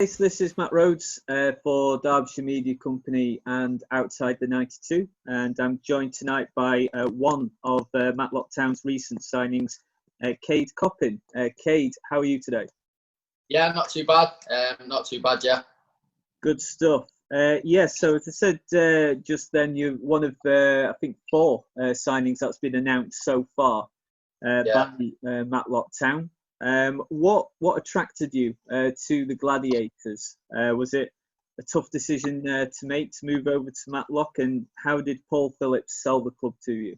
So this is Matt Rhodes for Derbyshire Media Company and Outside the 92, and I'm joined tonight by one of Matlock Town's recent signings, Kayde Coppin. Kayde, how are you today? Yeah, not too bad. Not too bad, yeah. Good stuff. So as I said just then, you're one of, I think, 4 signings that's been announced so far by Matlock Town. What attracted you to the Gladiators? Was it a tough decision to make to move over to Matlock, and how did Paul Phillips sell the club to you?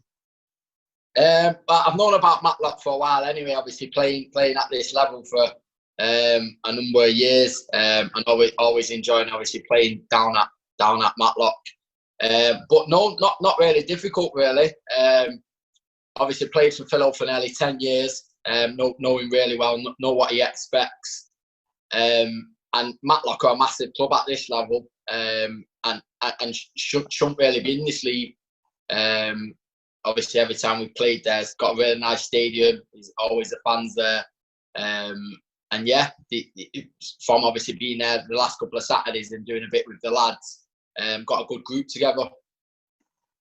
I've known about Matlock for a while anyway, obviously playing at this level for a number of years, and always enjoying obviously playing down at Matlock. But no, not really difficult really. Obviously played for Phillips for nearly 10 years. Know him really well, know what he expects. And Matlock are a massive club at this level, and shouldn't really be in this league. Obviously, every time we've played there, it's got a really nice stadium. There's always the fans there. And yeah, from obviously being there the last couple of Saturdays and doing a bit with the lads, got a good group together.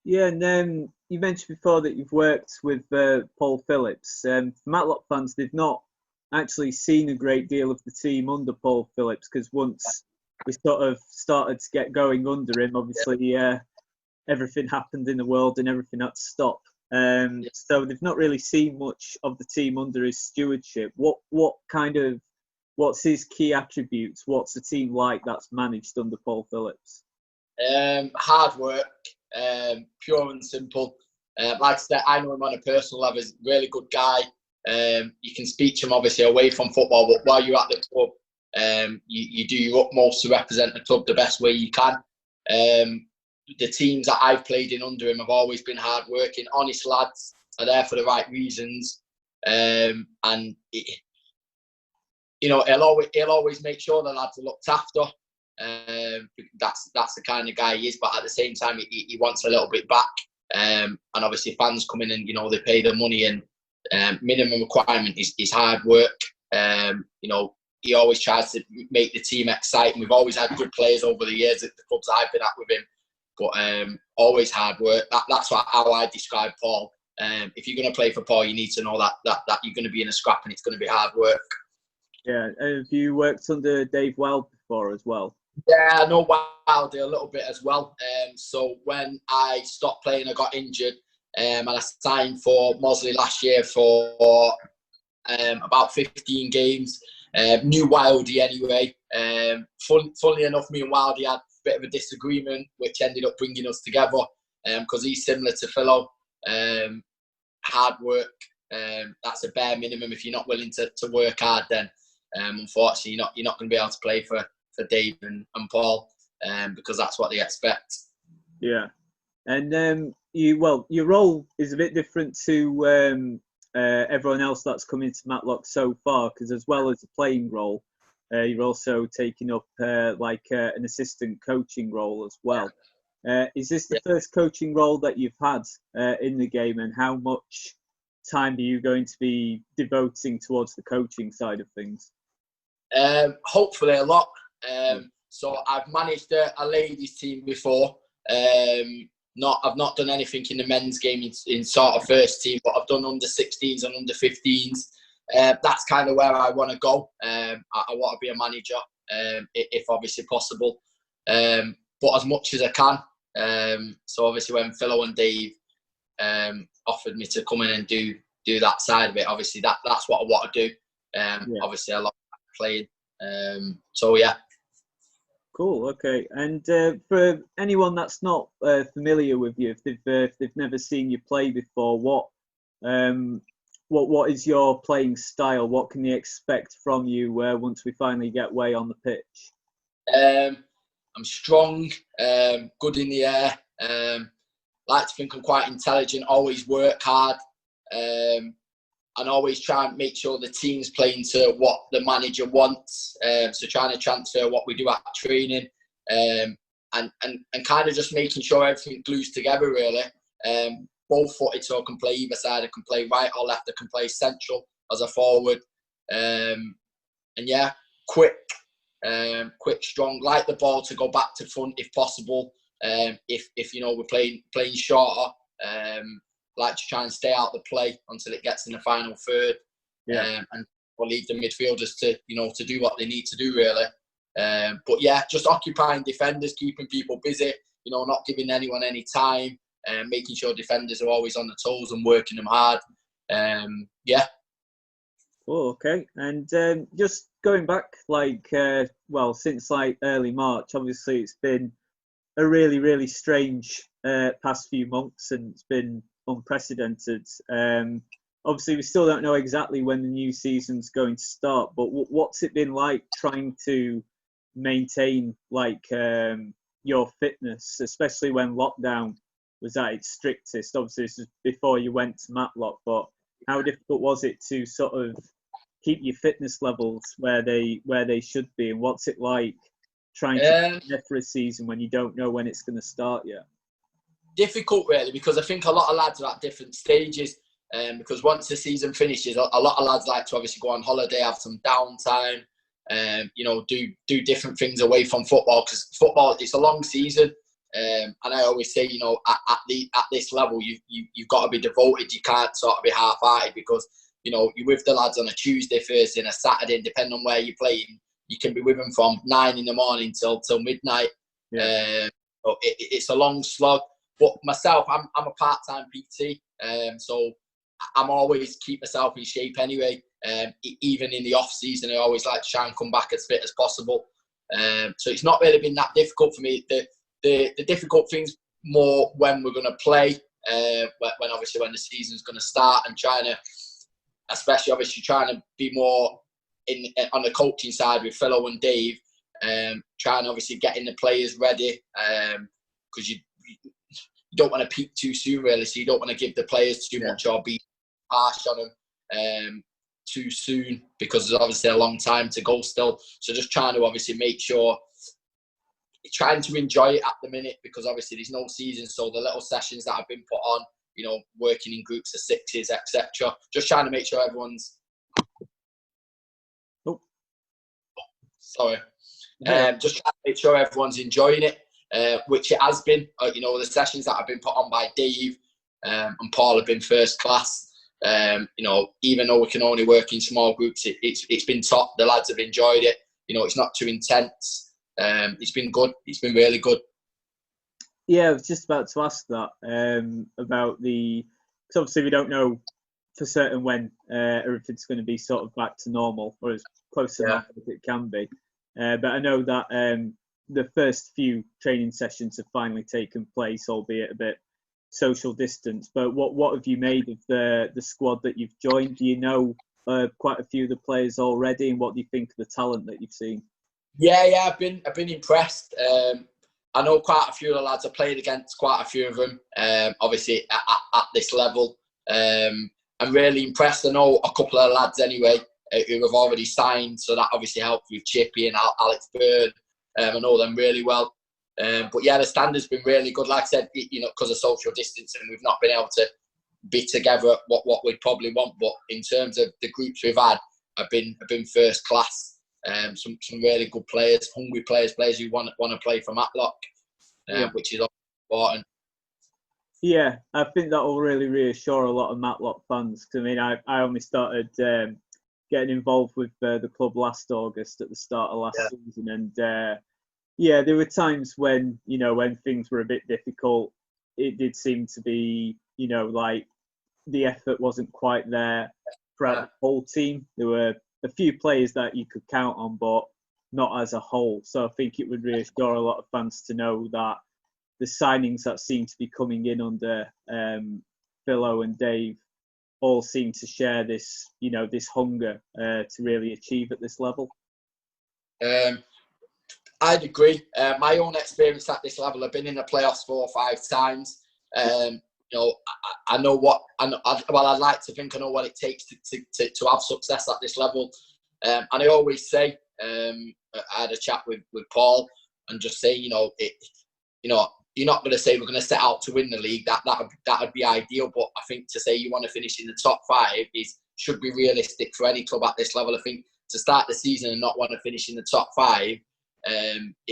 Yeah, and you mentioned before that you've worked with Paul Phillips. For Matlock fans, they've not actually seen a great deal of the team under Paul Phillips, because once we sort of started to get going under him, obviously everything happened in the world and everything had to stop. So they've not really seen much of the team under his stewardship. What's his key attributes? What's the team like that's managed under Paul Phillips? Hard work. Pure and simple. Like I said, I know him on a personal level. He's a really good guy. You can speak to him obviously away from football, but while you're at the club, you do your utmost to represent the club the best way you can. The teams that I've played in under him have always been hard working, honest lads, are there for the right reasons, and he'll always make sure the lads are looked after. That's the kind of guy he is, but at the same time he wants a little bit back, and obviously fans come in and they pay their money, and minimum requirement is hard work. He always tries to make the team exciting. We've always had good players over the years at the clubs I've been at with him, but always hard work. That's how I describe Paul. If you're going to play for Paul, you need to know that you're going to be in a scrap and it's going to be hard work. Yeah, have you worked under Dave Weld before as well? Yeah, I know Wildy a little bit as well. So when I stopped playing, I got injured, and I signed for Mosley last year for about 15 games. Knew Wildy anyway. Funnily enough, me and Wildy had a bit of a disagreement, which ended up bringing us together, because he's similar to Philo. Hard work. That's a bare minimum. If you're not willing to work hard, then unfortunately you're not going to be able to play for Dave and Paul, because that's what they expect. Yeah, and your role is a bit different to everyone else that's come into Matlock so far, because as well as the playing role, you're also taking up an assistant coaching role as well. Is this the first coaching role that you've had in the game, and how much time are you going to be devoting towards the coaching side of things? Hopefully a lot. So I've managed a ladies team before. I've not done anything in the men's game in sort of first team, but I've done under 16s and under 15s. That's kind of where I want to go. I want to be a manager, if obviously possible, but as much as I can. So obviously when Philo and Dave offered me to come in and do that side of it, obviously that's what I want to do. Obviously I love playing. So yeah. Cool. Okay. And for anyone that's not familiar with you, if they've never seen you play before, what is your playing style? What can they expect from you once we finally get way on the pitch? I'm strong, good in the air. Like to think I'm quite intelligent. Always work hard. And always try and make sure the team's playing to what the manager wants. So trying to transfer what we do at training, and kind of just making sure everything glues together really. Both footed, so I can play either side. I can play right or left. I can play central as a forward. And yeah, quick, quick, strong, like the ball to go back to front if possible. If you know we're playing shorter, like to try and stay out the play until it gets in the final third. And we'll leave the midfielders to do what they need to do really. But yeah, just occupying defenders, keeping people busy, not giving anyone any time, making sure defenders are always on the toes and working them hard. Yeah. Oh, okay. And just going back, since early March, obviously it's been a really, really strange past few months, and it's been unprecedented. Obviously, we still don't know exactly when the new season's going to start, but what's it been like trying to maintain your fitness, especially when lockdown was at its strictest? Obviously, this is before you went to Matlock, but how difficult was it to sort of keep your fitness levels where they should be, and what's it like trying to prepare for a season when you don't know when it's going to start yet? Difficult, really, because I think a lot of lads are at different stages. Because once the season finishes, a lot of lads like to obviously go on holiday, have some downtime, do different things away from football, because football, it's a long season. And I always say, at this level, you've got to be devoted. You can't sort of be half-hearted, because you're with the lads on a Tuesday, Thursday, and a Saturday, and depending on where you're playing, you can be with them from 9 a.m. till midnight. Yeah. It's a long slog. But myself, I'm a part-time PT, so I'm always keep myself in shape anyway. Even in the off season, I always like to try and come back as fit as possible. So it's not really been that difficult for me. The difficult things more when we're going to play, when the season's going to start, and especially trying to be more on the coaching side with Philo and Dave, trying obviously getting the players ready, because you don't want to peak too soon, really. So you don't want to give the players too much or be harsh on them too soon, because there's obviously a long time to go still. So just trying to obviously make sure, trying to enjoy it at the minute, because obviously there's no season. So the little sessions that have been put on, working in groups of sixes, etc. Just trying to make sure everyone's. Oh, sorry. Just trying to make sure everyone's enjoying it. Which it has been. The sessions that have been put on by Dave and Paul have been first class. Even though we can only work in small groups, it's been top. The lads have enjoyed it. It's not too intense. It's been good. It's been really good. Yeah, I was just about to ask that about because obviously we don't know for certain when everything's going to be sort of back to normal, or as close to normal as it can be. But I know that the first few training sessions have finally taken place, albeit a bit social distance. But what have you made of the squad that you've joined? Do you know quite a few of the players already, and what do you think of the talent that you've seen? Yeah, I've been impressed. I know quite a few of the lads. I played against quite a few of them. Obviously at this level, I'm really impressed. I know a couple of lads anyway who have already signed, so that obviously helped with Chippy and Alex Bird. I know them really well. But yeah, the standard's been really good. Like I said, because of social distancing, we've not been able to be together what we'd probably want. But in terms of the groups we've had, have been first class. Some really good players, hungry players who want to play for Matlock, which is important. Yeah, I think that will really reassure a lot of Matlock fans. Cause, I mean, I only started getting involved with the club last August at the start of last season, and there were times when when things were a bit difficult. It did seem to be like the effort wasn't quite there throughout the whole team. There were a few players that you could count on, but not as a whole. So I think it would reassure a lot of fans to know that the signings that seem to be coming in under Philo and Dave all seem to share this, this hunger to really achieve at this level. I'd agree. My own experience at this level, I've been in the playoffs 4 or 5 times. I know what. I'd like to think I know what it takes to have success at this level. And I always say, I had a chat with Paul and just say, you're not going to say we're going to set out to win the league. That'd be ideal. But I think to say you want to finish in the top 5 should be realistic for any club at this level. I think to start the season and not want to finish in the top 5,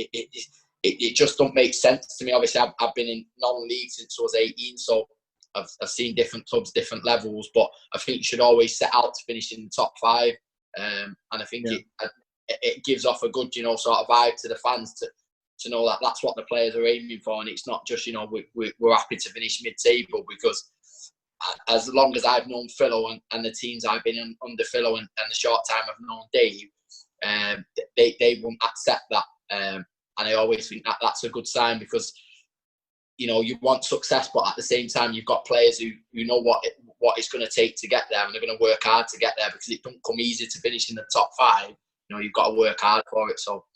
it just don't make sense to me. Obviously, I've been in non-league since I was 18, so I've seen different clubs, different levels, but I think you should always set out to finish in the top 5. And I think it gives off a good, sort of vibe to the fans to know that that's what the players are aiming for, and it's not just, we're happy to finish mid-table, because as long as I've known Philo and the teams I've been under Philo and the short time I've known Dave, they won't accept that. And I always think that's a good sign, because you want success, but at the same time you've got players who know what it's going to take to get there, and they're going to work hard to get there, because it don't come easy to finish in the top 5. You've got to work hard for it. So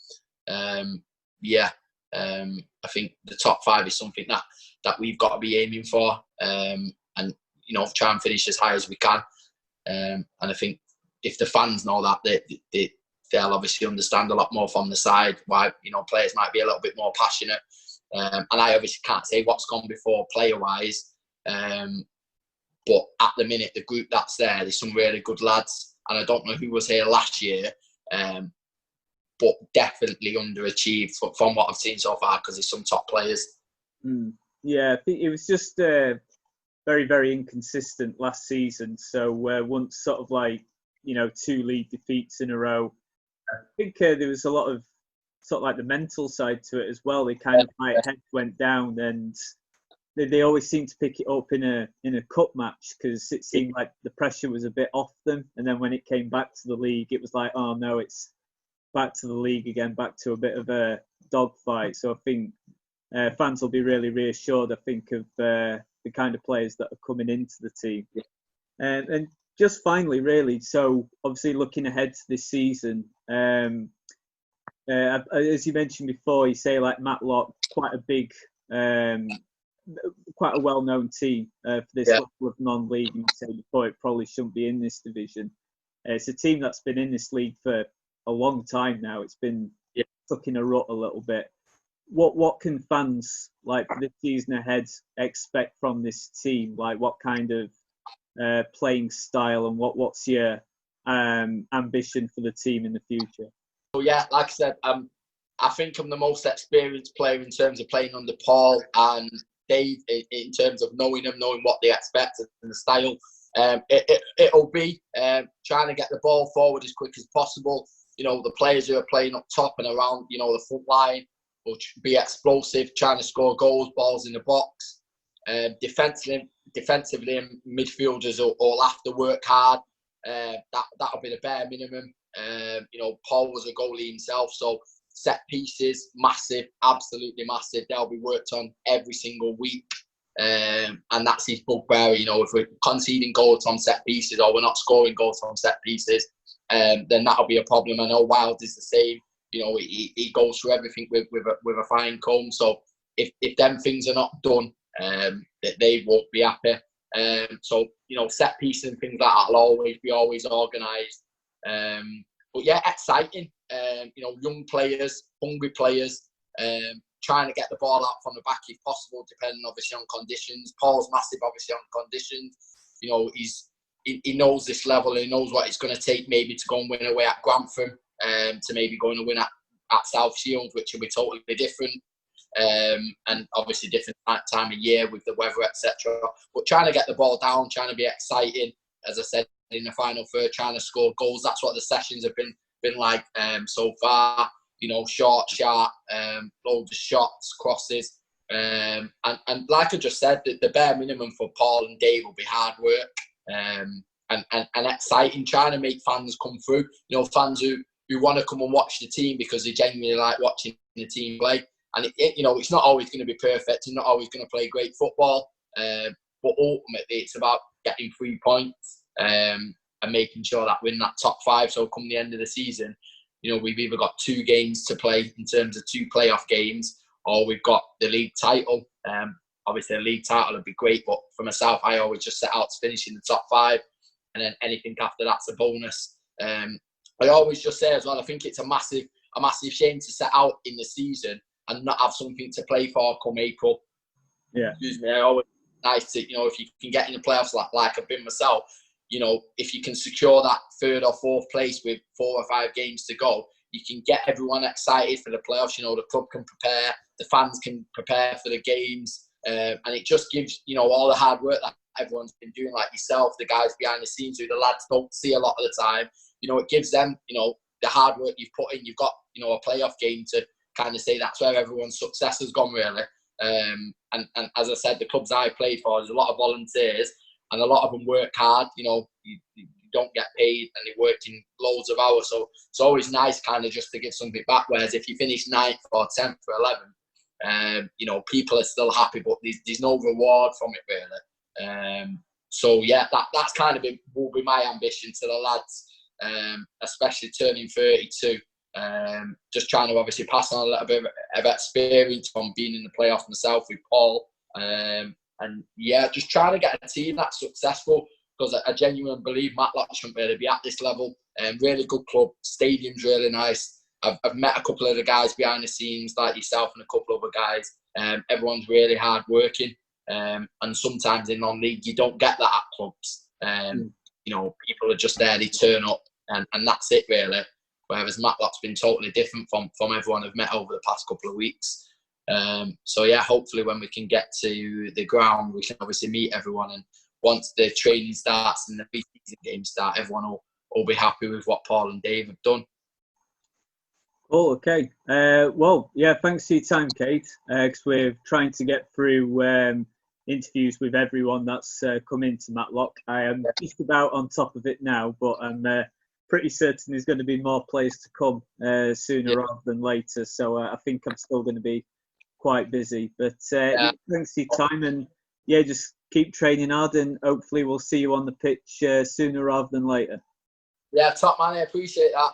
I think the top 5 is something that we've got to be aiming for, and try and finish as high as we can. And I think if the fans know that, they'll obviously understand a lot more from the side why players might be a little bit more passionate. And I obviously can't say what's gone before player-wise, but at the minute, the group that's there's some really good lads, and I don't know who was here last year, but definitely underachieved from what I've seen so far, because there's some top players. Yeah, I think it was just very, very inconsistent last season. So once sort of 2 league defeats in a row, I think there was a lot of sort of the mental side to it as well. They kind of heads went down, and they always seemed to pick it up in a cup match, because it seemed like the pressure was a bit off them. And then when it came back to the league, it was like, oh no, it's back to the league again, back to a bit of a dogfight. So I think fans will be really reassured, I think, of the kind of players that are coming into the team. And just finally, really, so obviously looking ahead to this season, as you mentioned before, you say Matlock, quite a big, quite a well-known team for this level of non-league. And you said before, it probably shouldn't be in this division. It's a team that's been in this league for a long time now. It's been stuck in a rut a little bit. What can fans for this season ahead expect from this team? What kind of playing style, and what's your ambition for the team in the future? So like I said, I think I'm the most experienced player in terms of playing under Paul and Dave, in terms of knowing them, knowing what they expect and the style. It'll be trying to get the ball forward as quick as possible. The players who are playing up top and around, the front line will be explosive, trying to score goals, balls in the box. Defensively, midfielders will have to work hard. That'll be the bare minimum. Paul was a goalie himself, so set pieces, massive, absolutely massive. They'll be worked on every single week. And that's his bugbear. If we're conceding goals on set pieces, or we're not scoring goals on set pieces, then that'll be a problem. I know Wild is the same. He goes through everything with a fine comb. So if them things are not done, they won't be happy. So set pieces and things like that will always be organised. But exciting. Young players, hungry players, trying to get the ball out from the back if possible, depending obviously on conditions. Paul's massive, obviously, on conditions. He knows this level, and he knows what it's going to take maybe to go and win away at Grantham, to maybe go and win at South Shield, which will be totally different. And obviously different time of year with the weather, etc. But trying to get the ball down, trying to be exciting, as I said, in the final third, trying to score goals. That's what the sessions have been like so far. Short, sharp, loads of shots, crosses. And like I just said, the bare minimum for Paul and Dave will be hard work and exciting, trying to make fans come through. Fans who want to come and watch the team because they genuinely like watching the team play. And it's not always going to be perfect. It's not always going to play great football. But ultimately, it's about getting 3 points and making sure that we're in that top 5. So come the end of the season, we've either got 2 games to play in terms of 2 playoff games, or we've got the league title. Obviously, a league title would be great, but for myself, I always just set out to finish in the top 5, and then anything after that's a bonus. I always just say as well, I think it's a massive shame to set out in the season and not have something to play for come April. Yeah. Excuse me. I always nice to, if you can get in the playoffs like I've been myself, you know, if you can secure that 3rd or 4th place with 4 or 5 games to go, you can get everyone excited for the playoffs. You know, the club can prepare, the fans can prepare for the games, and it just gives, you know, all the hard work that everyone's been doing, like yourself, the guys behind the scenes who the lads don't see a lot of the time. You know, it gives them, you know, the hard work you've put in. You've got, you know, a playoff game to kind of say that's where everyone's success has gone, really. And as I said, the clubs I played for, there's a lot of volunteers, and a lot of them work hard. You know, you don't get paid, and they work in loads of hours. So it's always nice kind of just to give something back. Whereas if you finish 9th or 10th or 11th, you know, people are still happy, but there's no reward from it, really. So yeah, that's kind of will be my ambition to the lads, especially turning 32. Just trying to obviously pass on a little bit of experience from being in the playoff myself with Paul, and yeah, just trying to get a team that's successful, because I genuinely believe Matlock shouldn't really be at this level. Really good club, stadium's really nice. I've met a couple of the guys behind the scenes, like yourself and a couple of other guys. Everyone's really hard working, and sometimes in non-league you don't get that at clubs. You know, people are just there, they turn up, and that's it, really. Whereas Matlock's been totally different from everyone I've met over the past couple of weeks. So yeah, hopefully when we can get to the ground, we can obviously meet everyone, and once the training starts and the pre-season games start, everyone will be happy with what Paul and Dave have done. Cool, okay. Well, yeah, thanks for your time, Kate, because we're trying to get through interviews with everyone that's come into Matlock. I am just about on top of it now, but I'm pretty certain there's going to be more players to come sooner rather than later. So I think I'm still going to be quite busy. But thanks for your time, and yeah, just keep training hard, and hopefully we'll see you on the pitch sooner rather than later. Yeah, top man, I appreciate that.